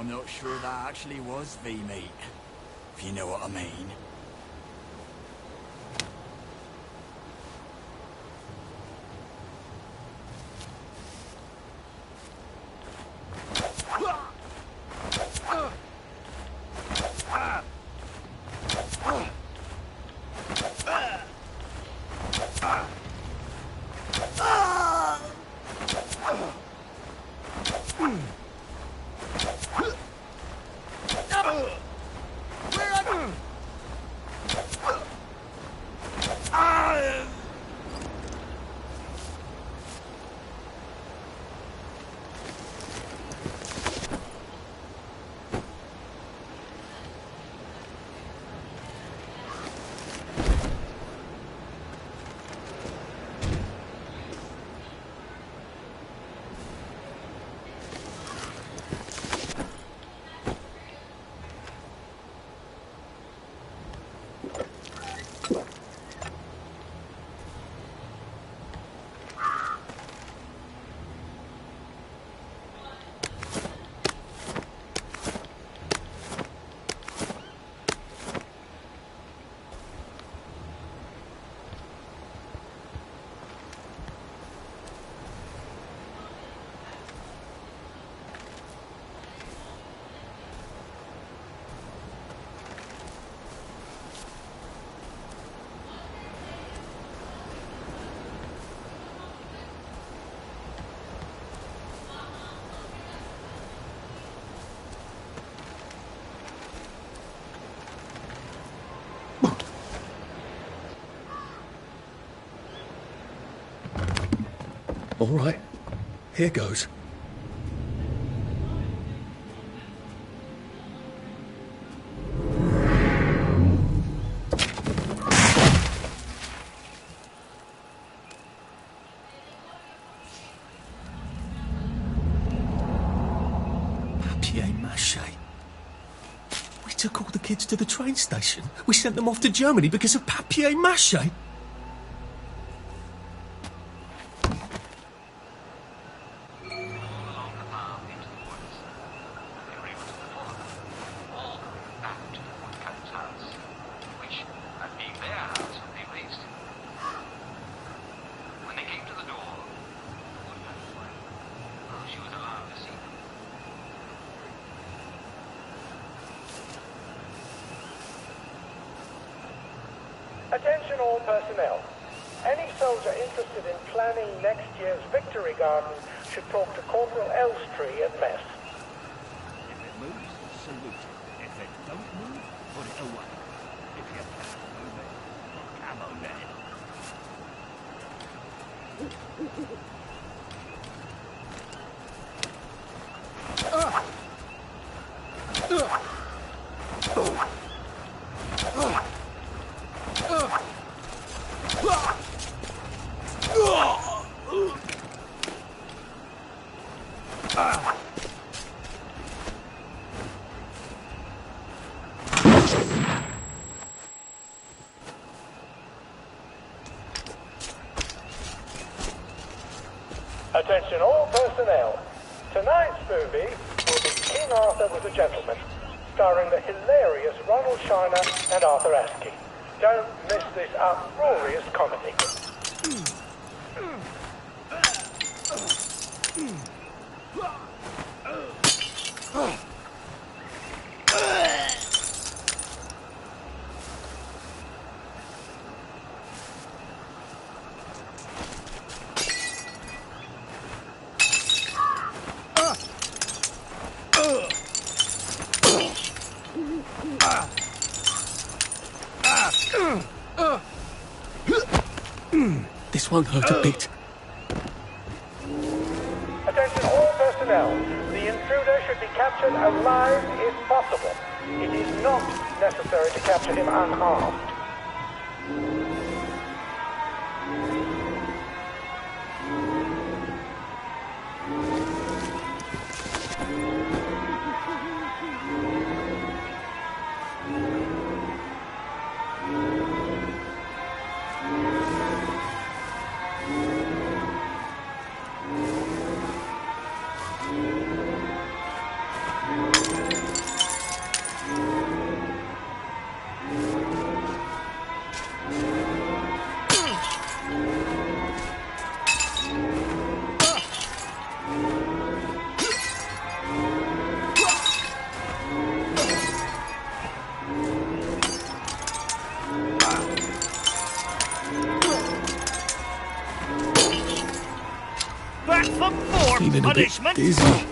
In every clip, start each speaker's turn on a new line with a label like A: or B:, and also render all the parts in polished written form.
A: I'm not sure that actually was V-meat, if you know what I mean.
B: All right, here goes.
C: Papier-mâché. We took all the kids to the train station. We sent them off to Germany because of papier-mâché.
D: Attention all personnel. Any soldier interested in planning next year's Victory Garden should talk to Corporal Elstree at mess.
E: If it moves, salute it. If it don't move, put it away. If you can't move it, come on then.
D: Attention all personnel. Tonight's movie will be King Arthur Was a Gentleman, starring the hilarious Ronald Shiner and Arthur Askey. Don't miss this uproarious comedy.
C: This won't hurt a bit.
D: Attention all personnel. The intruder should be captured alive if possible. It is not necessary to capture him unharmed.
E: back for more
B: Feeling a bit
E: punishment?
B: dizzy.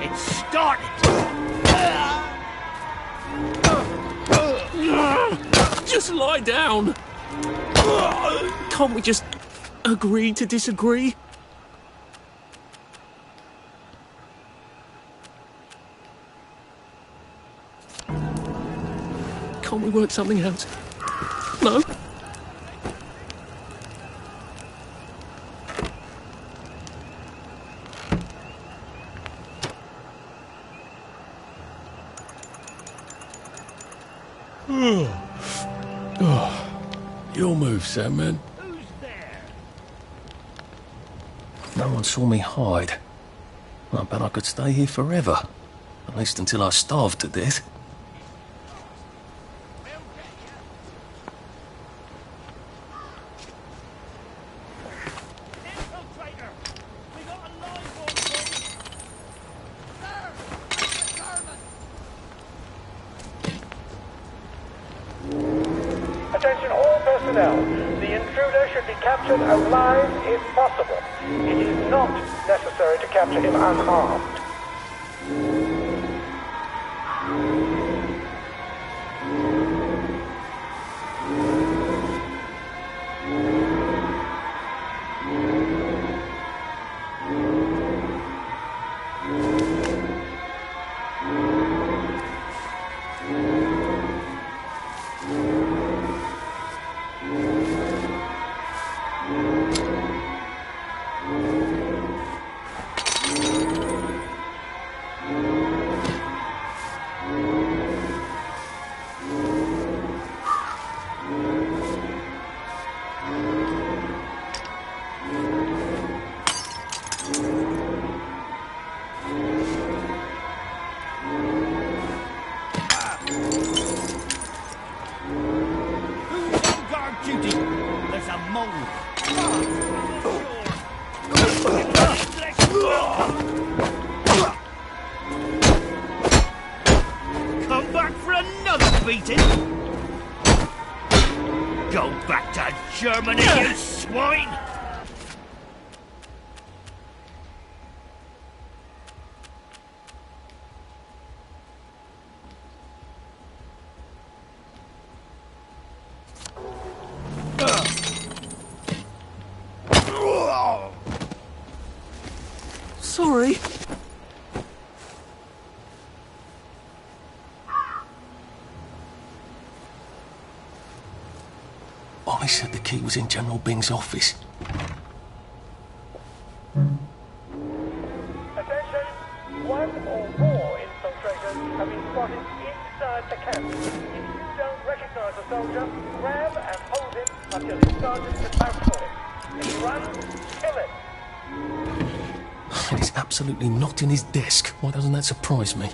E: It's started.
C: Just lie down. Can't we just agree to disagree? Can't we work something out? No?
B: Your move, Sandman.
E: Who's there?
C: No one saw me hide. I bet I could stay here forever. At least until I starved to death.
E: Infiltrator! We got a live one, boys!
D: Attention all personnel. The intruder should be captured alive if possible. It is not necessary to capture him unharmed.
E: Who's on guard duty? There's a mole. Come back for another beating. Go back to Germany, you swine!
C: Sorry. Ollie said the key was in General Bing's office.
D: Attention! One or more infiltrators have been spotted inside the camp. If you don't recognize a soldier, grab and hold him until his sergeant can vouch for him. If he runs, kill him.
C: And he's absolutely not in his desk. Why doesn't that surprise me?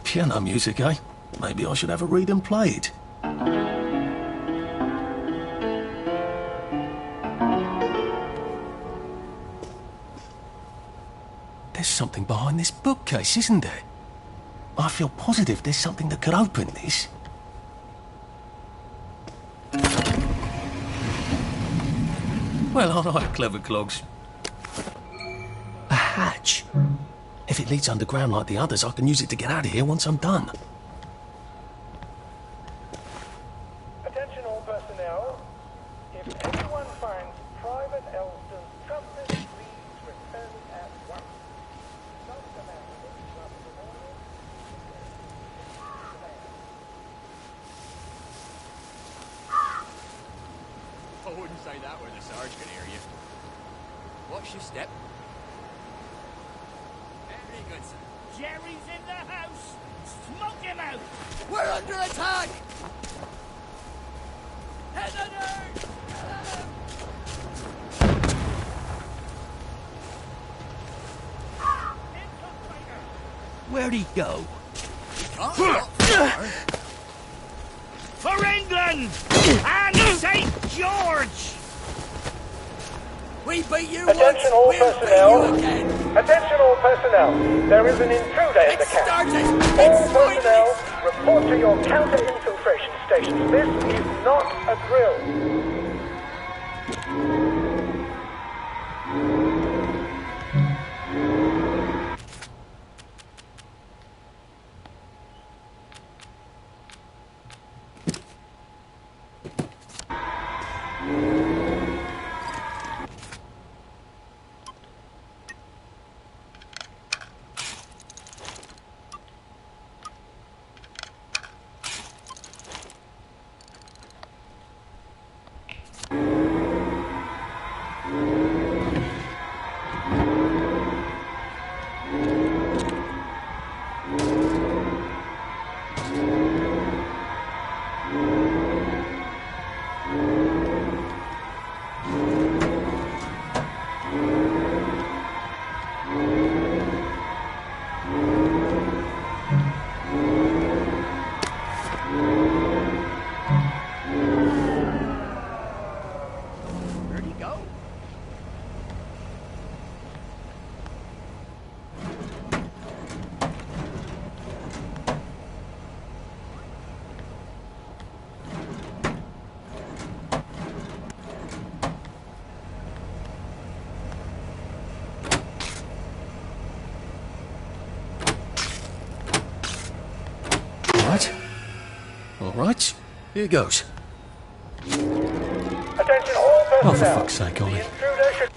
C: Piano music, eh? Maybe I should have a read and play it. There's something behind this bookcase, isn't there? I feel positive there's something that could open this. Well, all right, clever clogs. A hatch. If it leads underground like the others, I can use it to get out of here once I'm done.
D: Attention all personnel. If anyone finds Private Elston's trumpet, please return it at once. Not the man who wakes up in the morning.
A: I wouldn't say that where the Sarge can hear you. Watch your step. Very good, sir.
E: Jerry's in the house! Smoke him out!
A: We're under attack! Headhunters!
E: Where'd he go?
A: Can't walk far.
E: For England! And St. George!
A: We beat you
D: Attention
A: once,
D: all
A: we'll
D: personnel.
A: beat you again.
D: Attention all personnel. There is an intruder in the
A: It
D: camp.
A: started!
D: All
A: It's
D: personnel,
A: finally...
D: report to your counter-infiltration stations. This is not a drill.
A: Where'd he go?
C: All right. Here goes.
D: Attention all personnel.
C: Oh, for fuck's sake, Ollie.
D: The intruder should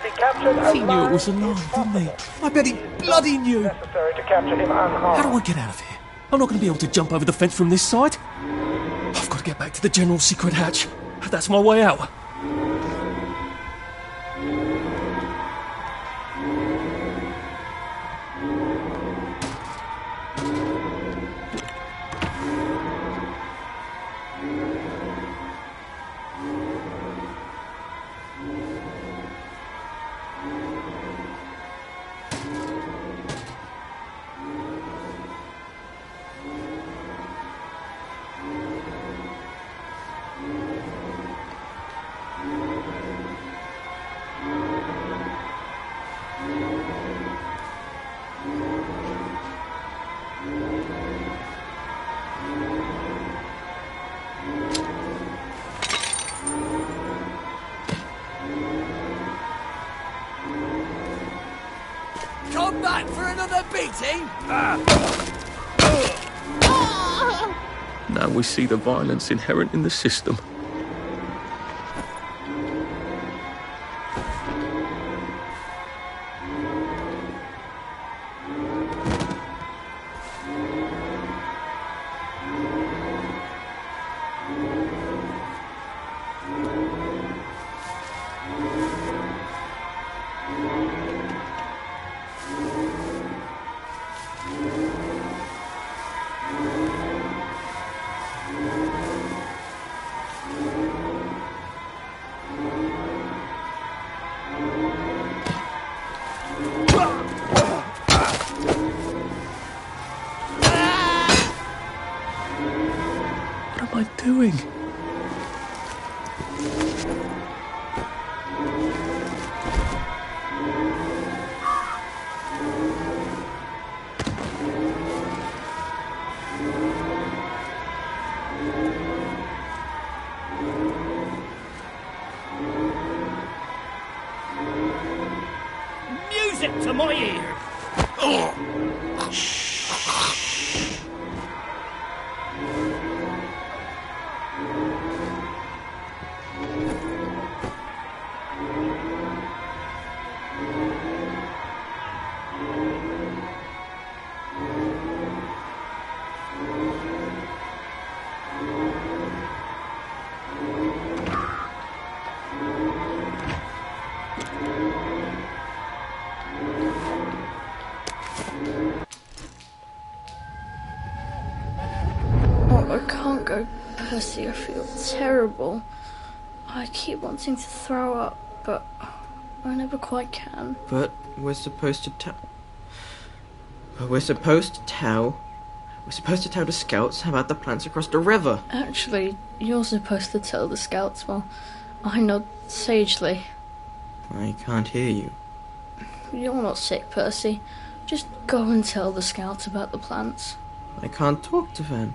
D: be captured
C: He knew it
D: alive
C: was a lie,
D: if
C: didn't he?
D: possible.
C: I bet he bloody knew.
D: Necessary to capture him
C: How do I
D: unharmed.
C: get out of here? I'm not going to be able to jump over the fence from this side. I've got to get back to the general secret hatch. That's my way out.
A: Come back for another beating?
C: Now we see the violence inherent in the system. What am I doing?
E: Music to my ears!
F: Percy, I feel terrible. I keep wanting to throw up, but I never quite can.
G: But we're supposed to tell... We're supposed to tell the scouts about the plants across the river.
F: Actually, you're supposed to tell the scouts while I nod sagely.
G: I can't hear you.
F: You're not sick, Percy. Just go and tell the scouts about the plants.
G: I can't talk to them.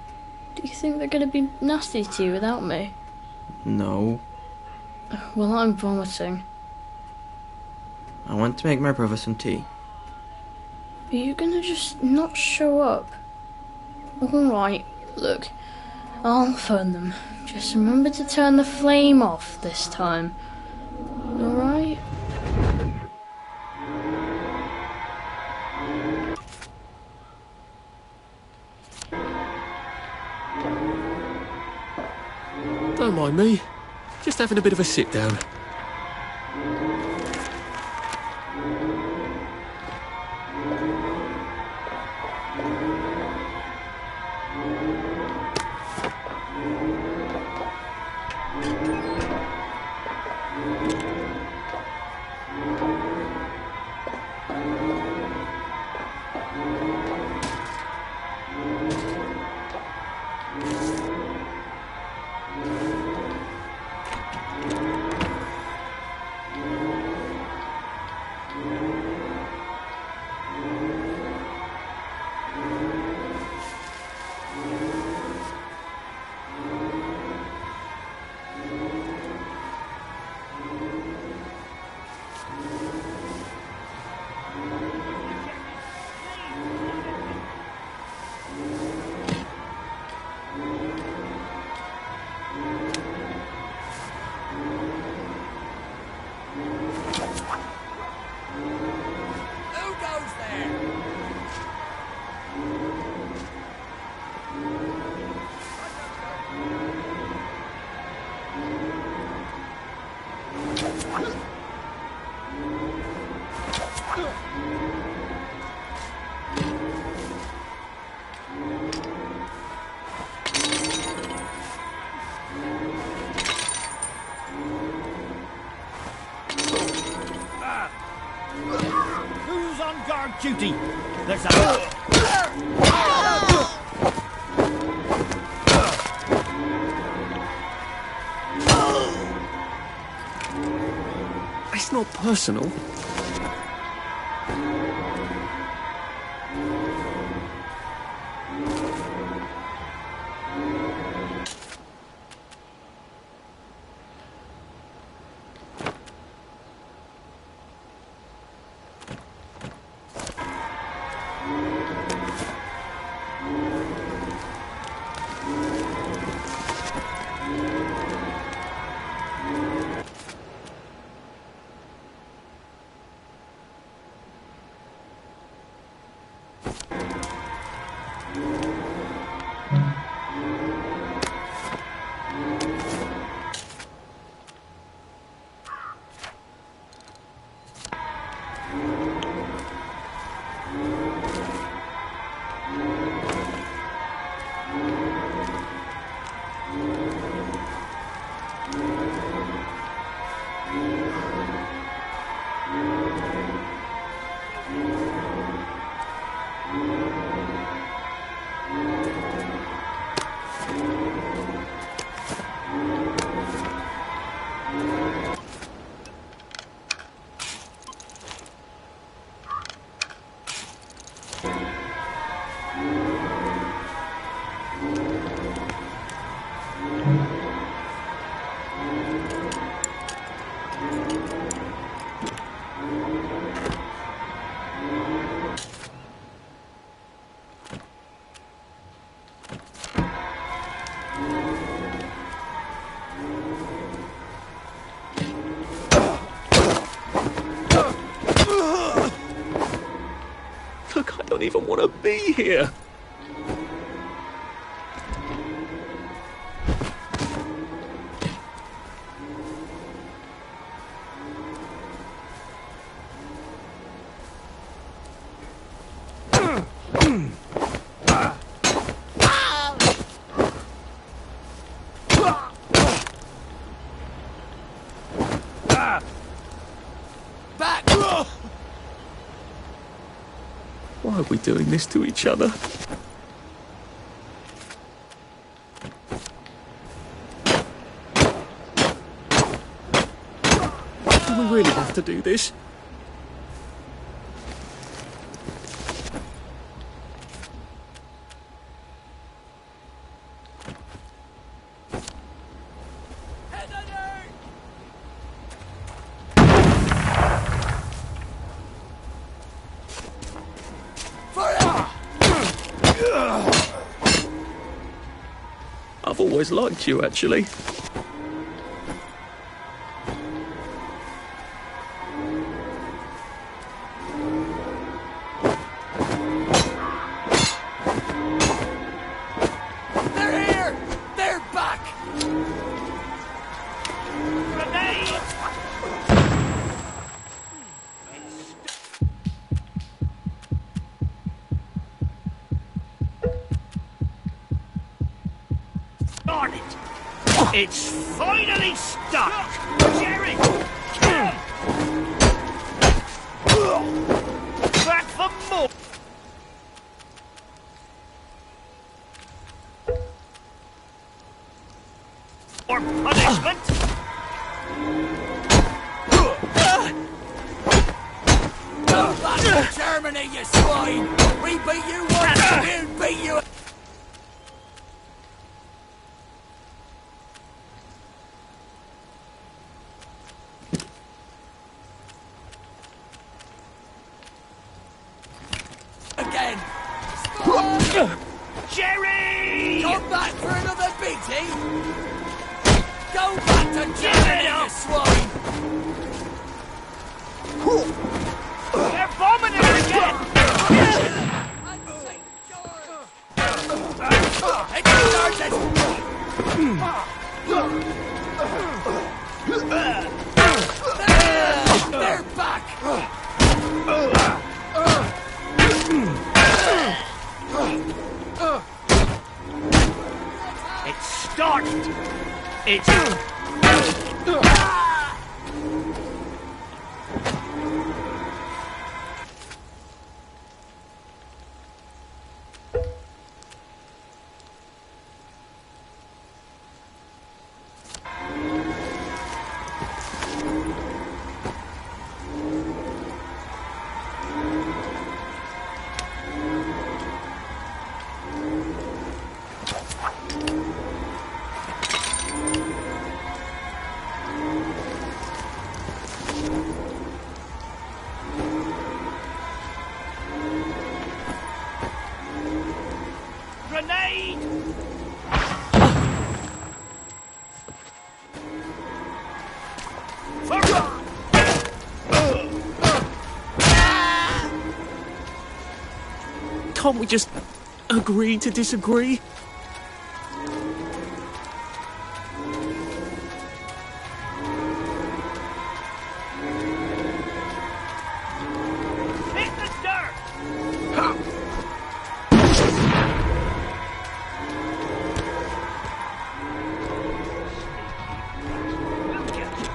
F: Do you think they're going to be nasty to you without me?
G: No.
F: Well, I'm vomiting.
G: I want to make my brother some tea.
F: Are you going to just not show up? Alright, look. I'll phone them. Just remember to turn the flame off this time. Alright?
C: Don't mind me. Just having a bit of a sit down.
A: Who goes there?
E: Who's on guard duty? There's a...
C: It's not personal. Look, I don't even want to be here. Why are we doing this to each other? Do we really have to do this? I've always liked you, actually.
A: They're here! They're back!
E: Grenade! Darn it! It's finally stuck! Jerry! Back for more! Or punishment!
A: Go back to Germany, you swine! We beat you once, we'll beat you again!
E: Jerry!
A: Come back for another beating! Go back to Germany, you swine!
E: They're bombing it again!
A: It's Sergeant! They're back!
E: It's started! It's... Grenade!
C: Can't we just agree to disagree?
E: Hit the dirt! We'll get you.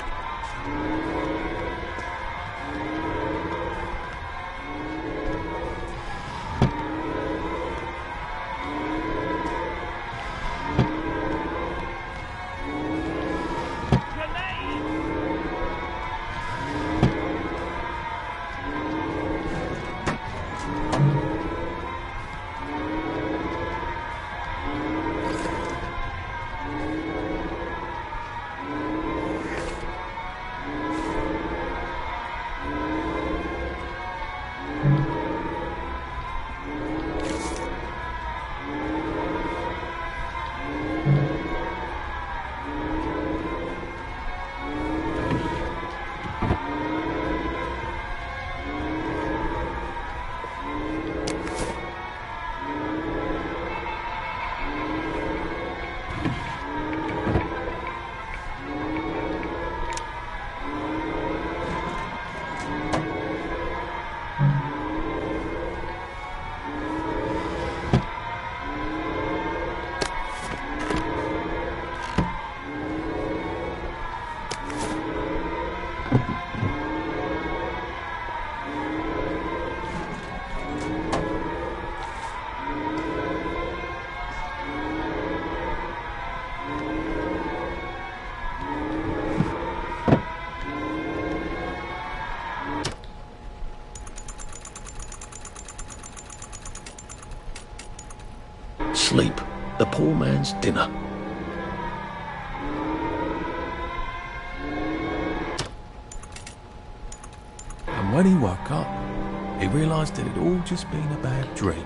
C: Sleep, the poor man's dinner. And when he woke up, he realised it had all just been a bad dream.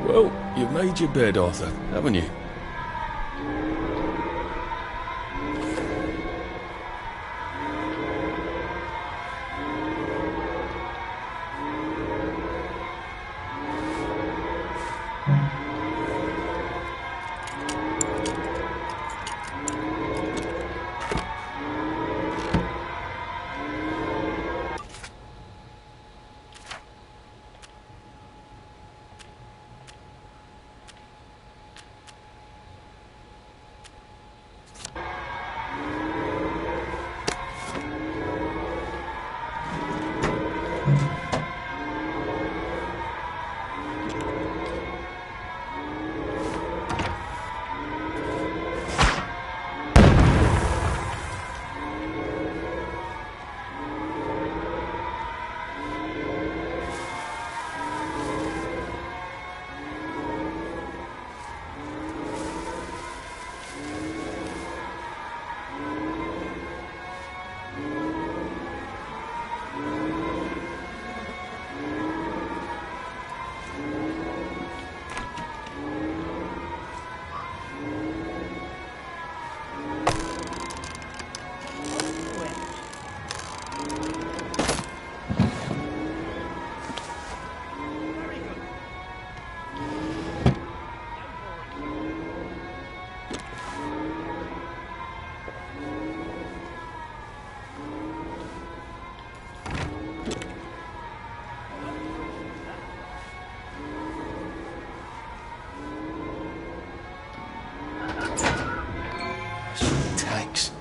B: Well, you've made your bed, Arthur, haven't you?
C: Tanks.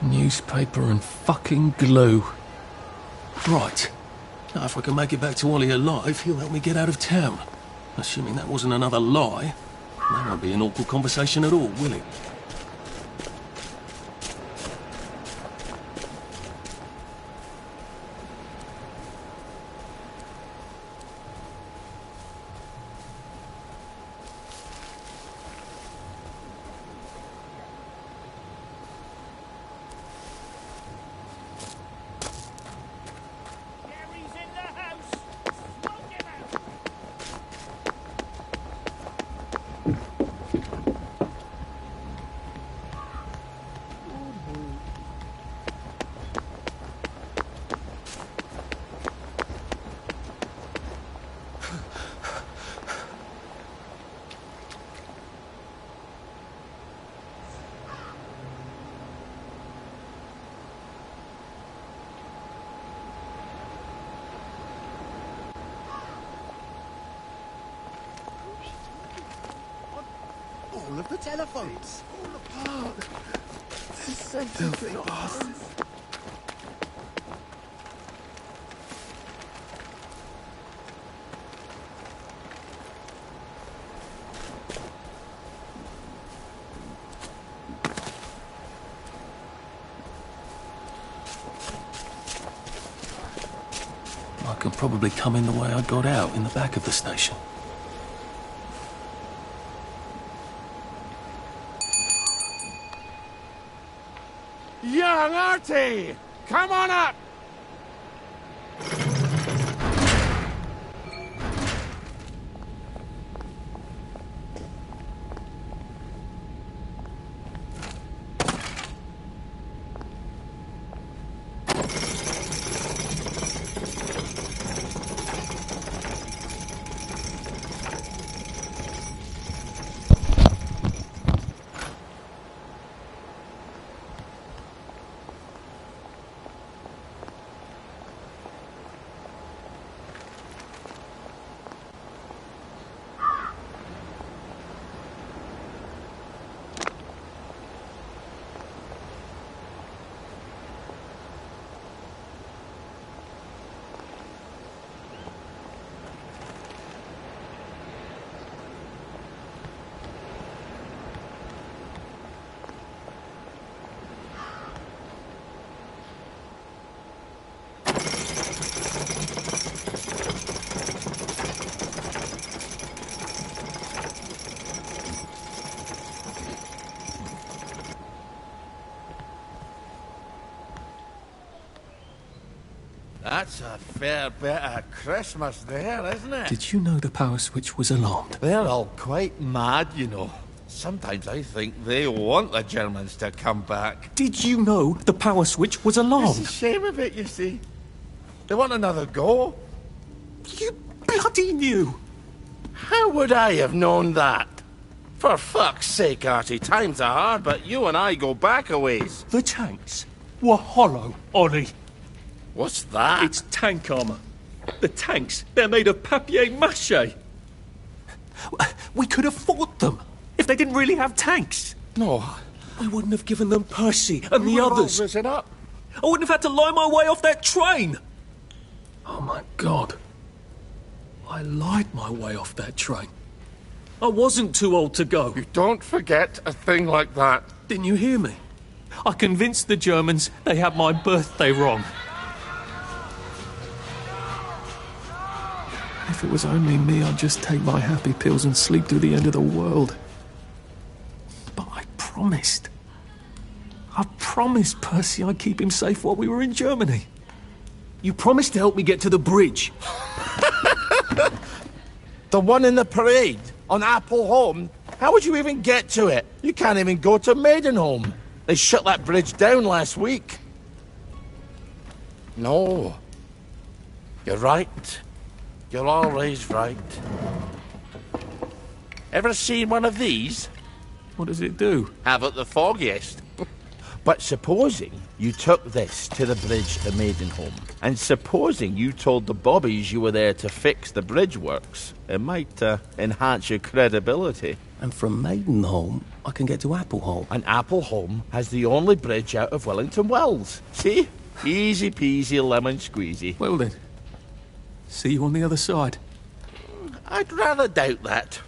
C: Newspaper and fucking glue. Right. Now, if I can make it back to Ollie alive, he'll help me get out of town. Assuming that wasn't another lie, that won't be an awkward conversation at all, will it?
E: Gary's in the house. Smoke him out.
A: All of the telephones.
C: I could probably come in the way I got out, in the back of the station.
H: Young Artie! Come on up! That's a fair bit of Christmas there, isn't it?
C: Did you know the power switch was alarmed?
H: They're all quite mad, you know. Sometimes I think they want the Germans to come back.
C: Did you know the power switch was
H: It's
C: alarmed?
H: a shame of it, you see. They want another go.
C: You bloody knew!
H: How would I have known that? For fuck's sake, Artie, times are hard, but you and I go back a ways.
C: The tanks were hollow, Ollie.
H: What's that?
C: It's tank armour. The tanks, they're made of papier-mâché. We could have fought them if they didn't really have tanks.
H: No.
C: We wouldn't have given them Percy and the
H: We're all
C: others.
H: risen up.
C: I wouldn't have had to lie my way off that train. Oh my God. I lied my way off that train. I wasn't too old to go.
H: You don't forget a thing like that.
C: Didn't you hear me? I convinced the Germans they had my birthday wrong. If it was only me, I'd just take my happy pills and sleep through the end of the world. But I promised. I promised Percy I'd keep him safe while we were in Germany. You promised to help me get to the bridge.
H: The one in the parade on Appleholme? How would you even get to it? You can't even go to Maidenholm. They shut that bridge down last week. No. You're right. You're always right. Ever seen one of these?
C: What does it do?
H: Haven't the foggiest. But supposing you took this to the bridge to Maidenholm, and supposing you told the bobbies you were there to fix the bridge works, it might enhance your credibility.
C: And from Maidenholm, I can get to Appleholme.
H: And Appleholme has the only bridge out of Wellington Wells. See? Easy peasy lemon squeezy.
C: Well then, see you on the other side.
H: I'd rather doubt that.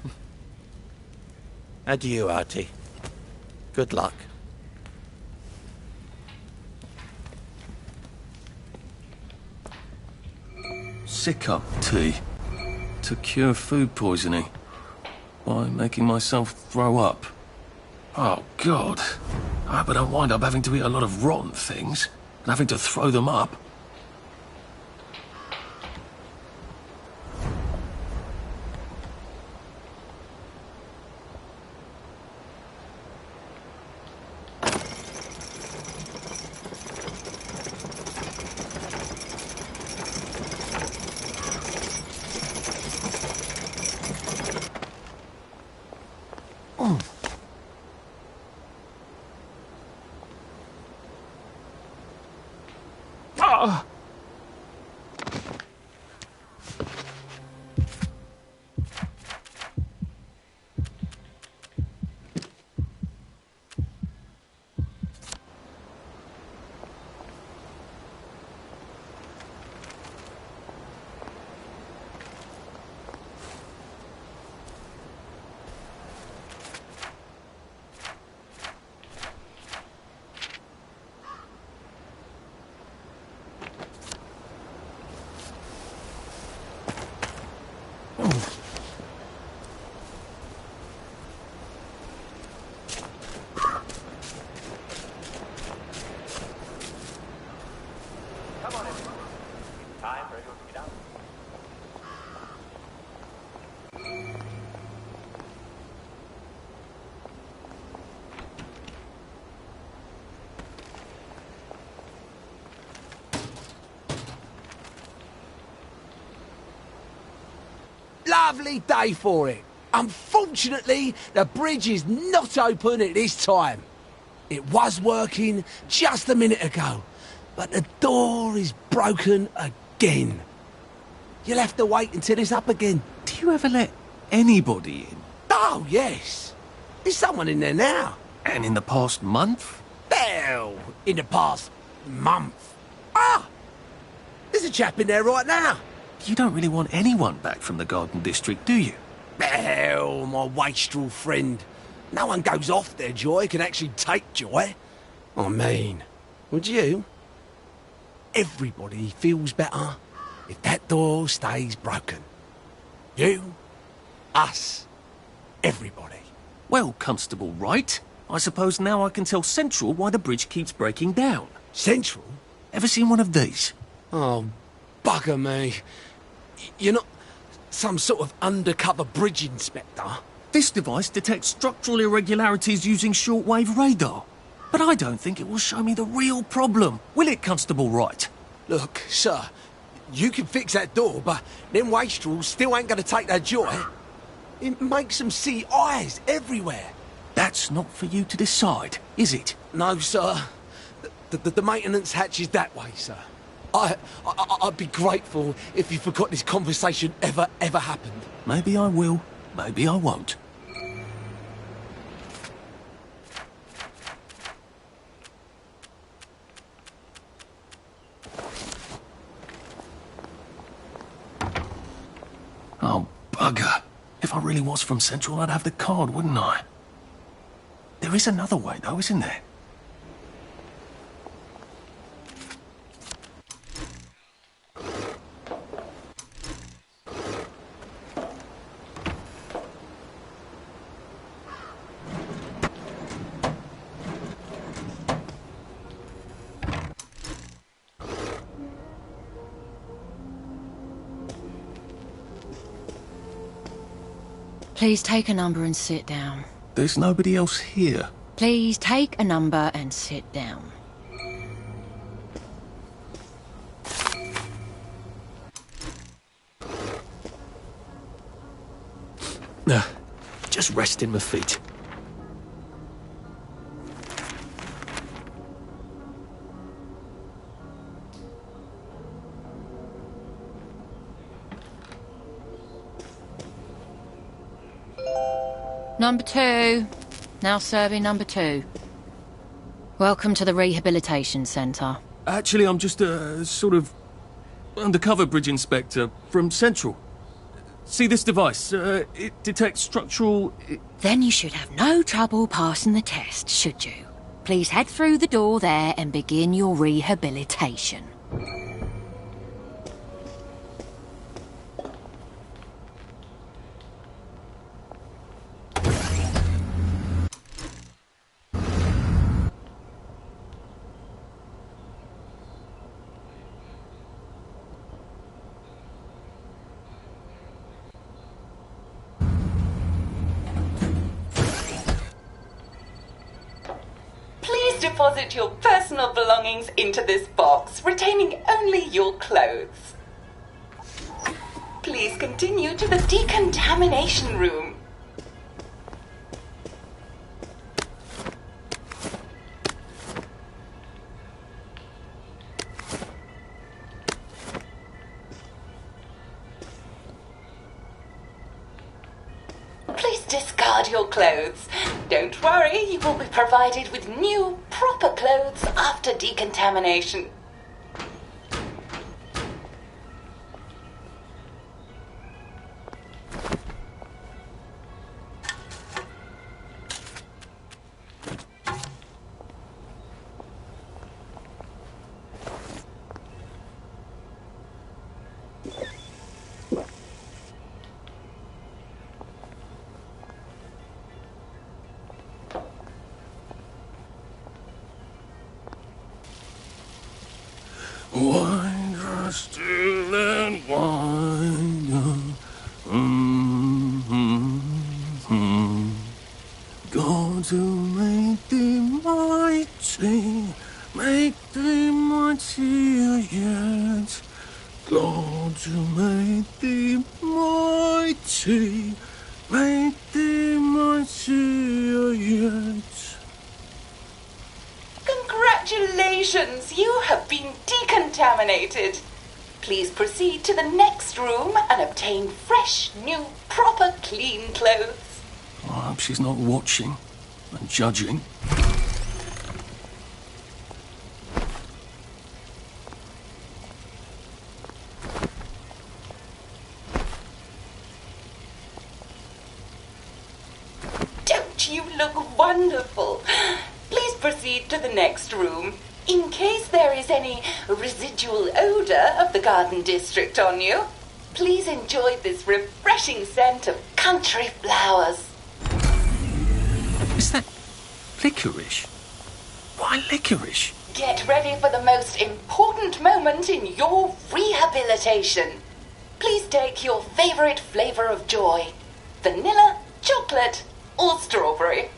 H: Adieu, Artie. Good luck.
C: Sick-up tea to cure food poisoning by making myself throw up. Oh, God. I hope I don't wind up having to eat a lot of rotten things and having to throw them up.
A: Lovely day for it. Unfortunately, the bridge is not open at this time. It was working just a minute ago, but the door is broken again. You'll have to wait until it's up again.
C: Do you ever let anybody in?
A: Oh, yes. There's someone in there now.
C: And in the past month?
A: Well, in the past month. Ah! There's a chap in there right now.
C: You don't really want anyone back from the Garden District, do you?
A: Well, my wastrel friend. No one goes off their joy can actually take joy. I mean, would you? Everybody feels better if that door stays broken. You, us, everybody.
C: Well, Constable Wright, I suppose now I can tell Central why the bridge keeps breaking down.
A: Central?
C: Ever seen one of these?
A: Oh, bugger me. You're not some sort of undercover bridge inspector?
C: This device detects structural irregularities using shortwave radar. But I don't think it will show me the real problem. Will it, Constable Wright?
A: Look, sir, you can fix that door, but them wastrels still ain't gonna take their joy. It makes them see eyes everywhere.
C: That's not for you to decide, is it?
A: No, sir. The maintenance hatch is that way, sir. I'd be grateful if you forgot this conversation ever happened.
C: Maybe I will, maybe I won't. Oh, bugger. If I really was from Central, I'd have the card, wouldn't I? There is another way, though, isn't there?
I: Please take a number and sit down.
C: There's nobody else here.
I: Please take a number and sit down.
C: Just resting my feet.
I: Number 2. Now serving number 2. Welcome to the Rehabilitation Centre.
C: Actually, I'm just a sort of undercover bridge inspector from Central. See this device? It detects structural...
I: Then you should have no trouble passing the test, should you? Please head through the door there and begin your rehabilitation.
J: Deposit your personal belongings into this box, retaining only your clothes. Please continue to the decontamination room. Please discard your clothes. Don't worry, you will be provided with new, proper clothes after decontamination.
C: Wider still and wider. God who made thee mighty, make thee mightier yet. God who made thee mighty, make thee mightier yet.
J: Congratulations, you have been decontaminated. Please proceed to the next room and obtain fresh, new, proper, clean clothes.
C: I hope she's not watching and judging.
J: Don't you look wonderful? Please proceed to the next room. In case there is any residual odor of the garden district on you, please enjoy this refreshing scent of country flowers.
C: Is that licorice? Why licorice?
J: Get ready for the most important moment in your rehabilitation. rehabilitation. Please take your favorite flavor of joy. Vanilla, chocolate, or strawberry.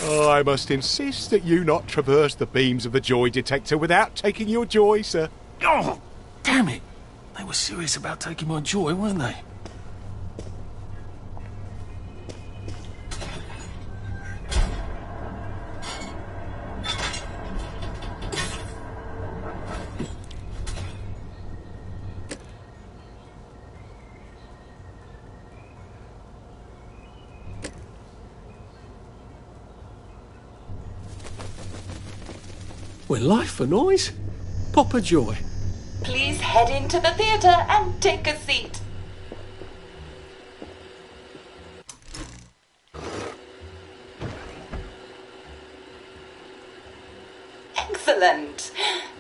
K: I must insist that you not traverse the beams of the joy detector without taking your joy, sir.
C: Oh, damn it! They were serious about taking my joy, weren't they? We're life for noise. Pop a joy.
J: Please head into the theatre and take a seat. Excellent.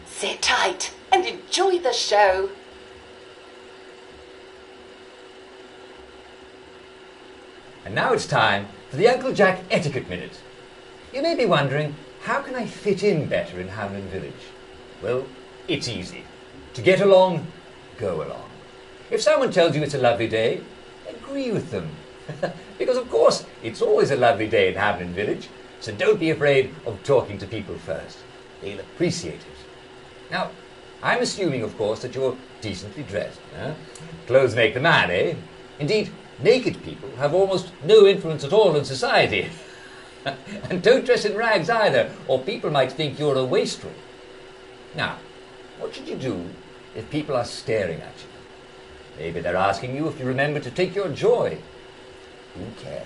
J: Sit tight and enjoy the show.
L: And now it's time for the Uncle Jack Etiquette Minute. You may be wondering, how can I fit in better in Hamlin Village? Well, it's easy. To get along, go along. If someone tells you it's a lovely day, agree with them. Because of course, it's always a lovely day in Hamlin Village, so don't be afraid of talking to people first. They'll appreciate it. Now, I'm assuming, of course, that you're decently dressed. Clothes make the man, eh? Indeed, naked people have almost no influence at all in society. And don't dress in rags either, or people might think you're a wastrel. Now, what should you do if people are staring at you? Maybe they're asking you if you remember to take your joy. Who cares?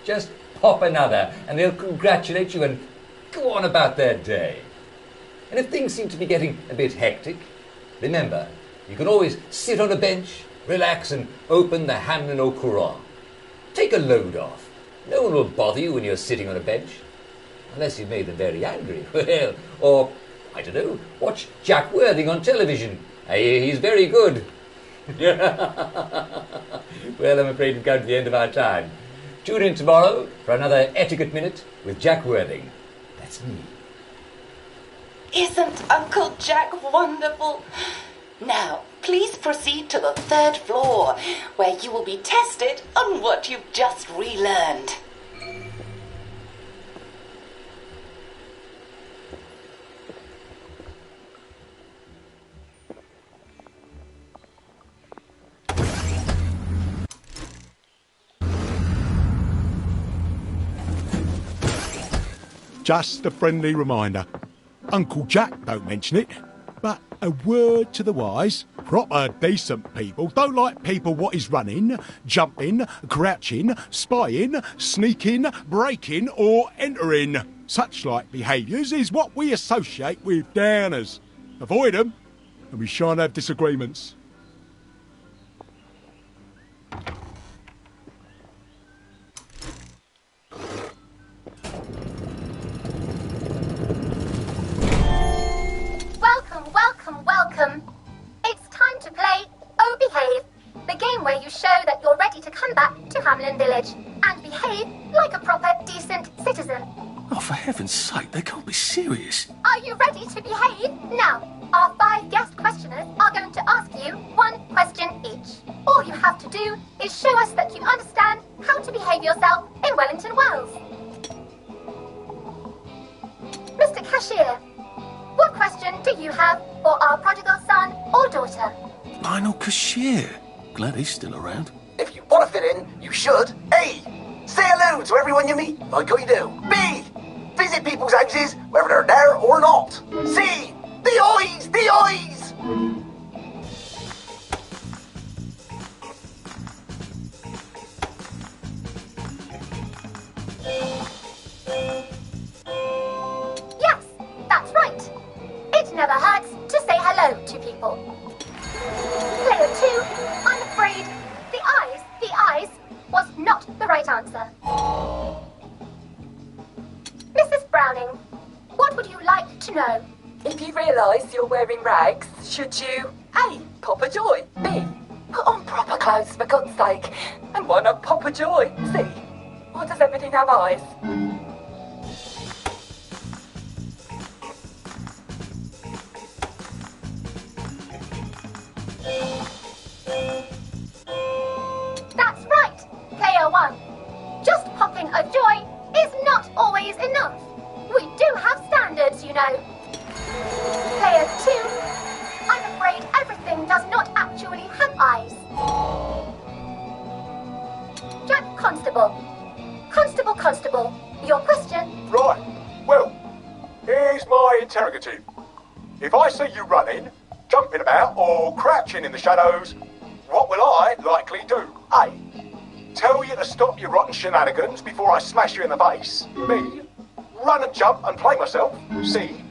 L: Just pop another, and they'll congratulate you and go on about their day. And if things seem to be getting a bit hectic, remember, you can always sit on a bench, relax, and open the Hamlin au Courant. Take a load off. No one will bother you when you're sitting on a bench. Unless you've made them very angry. Well, or, I don't know, watch Jack Worthing on television. I hear he's very good. Well, I'm afraid we've come to the end of our time. Tune in tomorrow for another Etiquette Minute with Jack Worthing. That's me.
J: Isn't Uncle Jack wonderful? Now, please proceed to the 3rd floor, where you will be tested on what you've just relearned.
K: Just a friendly reminder. Uncle Jack don't mention it, but a word to the wise. Proper decent people don't like people what is running, jumping, crouching, spying, sneaking, breaking or entering. Such like behaviours is what we associate with downers. Avoid them and we shan't have disagreements.
M: Welcome. It's time to play Oh Behave, the game where you show that you're ready to come back to Hamlin Village and behave like a proper, decent citizen.
C: Oh, for heaven's sake, they can't be serious.
M: Are you ready to behave? Now, our 5 guest questioners are going to ask you 1 question each. All you have to do is show us that you understand how to behave yourself in Wellington, Wales. Mr. Cashier, what question do you have for our prodigal son or daughter?
C: Lionel Cashier. Glad he's still around.
A: If you want to fit in, you should. A. Say hello to everyone you meet, like we do. B. Visit people's houses, whether they're there or not. C. The eyes! The eyes!
M: Yes, that's right. It never hurts to say hello to people. Player 2, I'm afraid the eyes was not the right answer. Mrs. Browning, what would you like to know?
N: If you realise you're wearing rags, should you A. Pop a joy, B. Put on proper
J: clothes, for God's sake. And why not Papa Joy? See? Why does everything have eyes?
M: That's right, Player 1. Just popping a joy is not always enough. We do have standards, you know. Player 2, I'm afraid everything does not actually have eyes. Jack Constable. Constable, your question?
K: Right. Well, here's my interrogative. If I see you running, jumping about, or crouching in the shadows, what will I likely do? A. Tell you to stop your rotten shenanigans before I smash you in the face. B. Run and jump and play myself. C.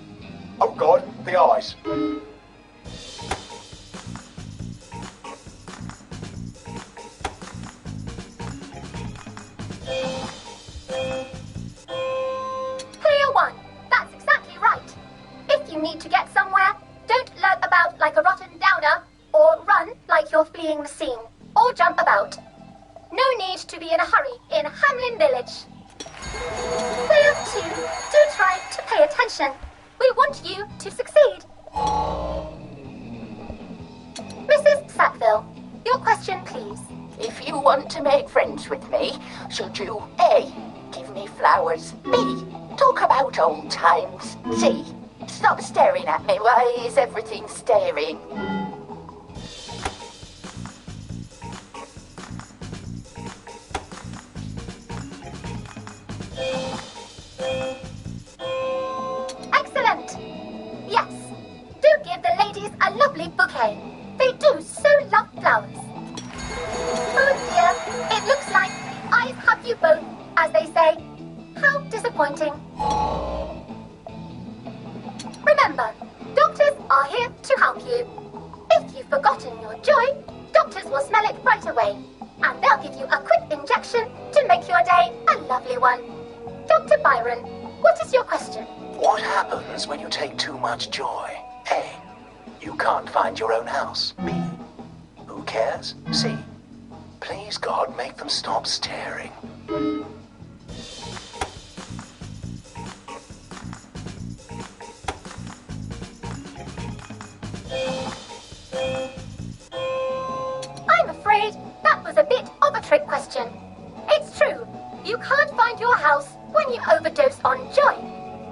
K: Oh God, the eyes.
M: Player 1, that's exactly right. If you need to get somewhere, don't lurk about like a rotten downer, or run like you're fleeing the scene, or jump about. No need to be in a hurry in Hamlin Village. Player 2, do try to pay attention. We want you to succeed. Mrs. Sackville, your question, please.
J: If you want to make friends with me, should you A. Give me flowers, B. Talk about old times, C. Stop staring at me, why is everything staring?
M: Excellent! Yes, do give the ladies a lovely bouquet. They do so love flowers. Oh dear, it looks like the eyes have you both, as they say. How disappointing. Remember, doctors are here to help you. If you've forgotten your joy, doctors will smell it right away, and they'll give you a quick injection to make your day a lovely one. Dr. Byron, what is your question?
N: What happens when you take too much joy? A. You can't find your own house. B. Who cares? C. Please, God, make them stop staring.
M: I'm afraid that was a bit of a trick question. It's true, you can't find your house when you overdose on joy.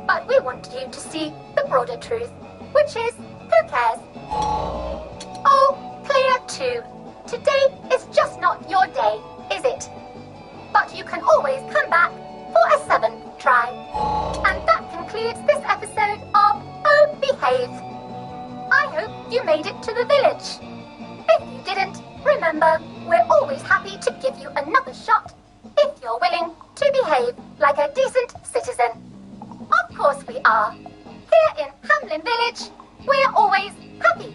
M: But we want you to see the broader truth, which is, who cares? Oh, Player 2, today is just not your day, is it? But you can always come back for a 7th try. And that concludes this episode of Oh Behave. I hope you made it to the village. If you didn't, remember, we're always happy to give you another shot if you're willing to behave like a decent citizen. Of course we are. Here in Hamlin Village, we're always happy.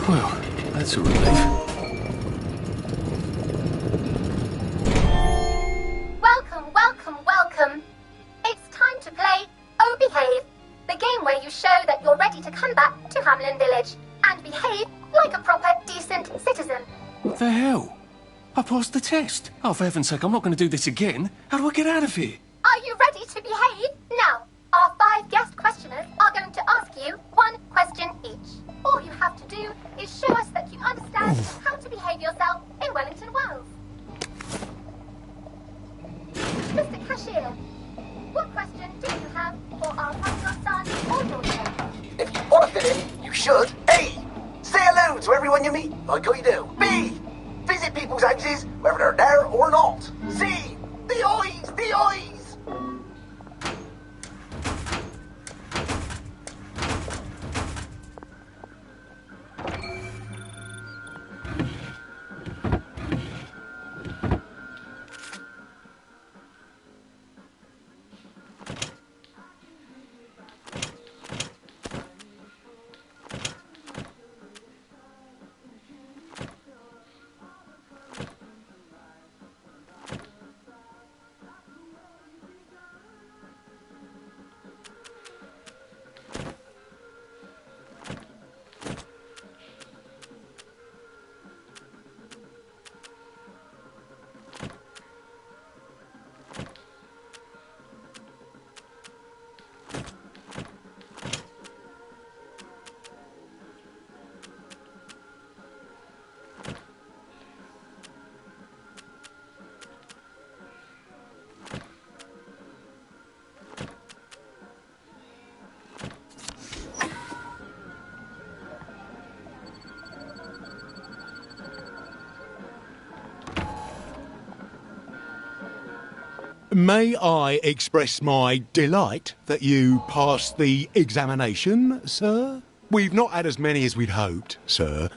C: Well, that's a relief.
M: Welcome. It's time to play Oh Behave, the game where you show that you're ready to come back to Hamlin Village and behave like a proper, decent citizen.
C: What the hell? I passed the test. Oh, for heaven's sake, I'm not going to do this again. How do I get out of here?
M: Are you ready to behave? Now, our 5 guest questioners are going to ask you 1 question each. All you have to do is show us that you understand how to behave yourself in Wellington Wells. Mr. Cashier, what question do you have for our popular son or daughter?
N: If you want to fit in, you should. A. Say hello to everyone you meet, like I do. B. Visit people's houses, whether they're there or not. C. The eyes!
K: May I express my delight that you passed the examination, sir? We've not had as many as we'd hoped, sir.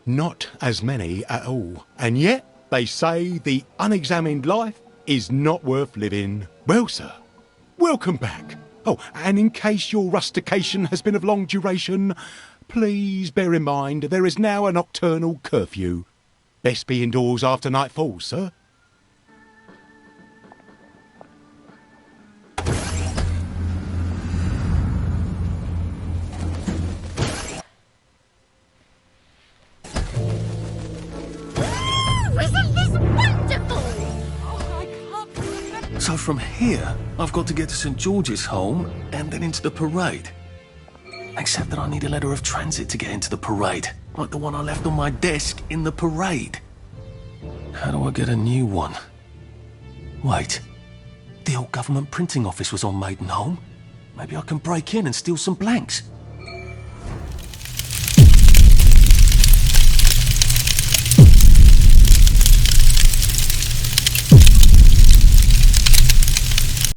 K: Not as many at all. And yet, they say the unexamined life is not worth living. Well, sir, welcome back. Oh, and in case your rustication has been of long duration, please bear in mind there is now a nocturnal curfew. Best be indoors after nightfall, sir.
M: Isn't this wonderful?
C: So from here, I've got to get to St. George's home and then into the parade. Except that I need a letter of transit to get into the parade, like the one I left on my desk in the parade. How do I get a new one? Wait, the old government printing office was on Maidenholm. Maybe I can break in and steal some blanks.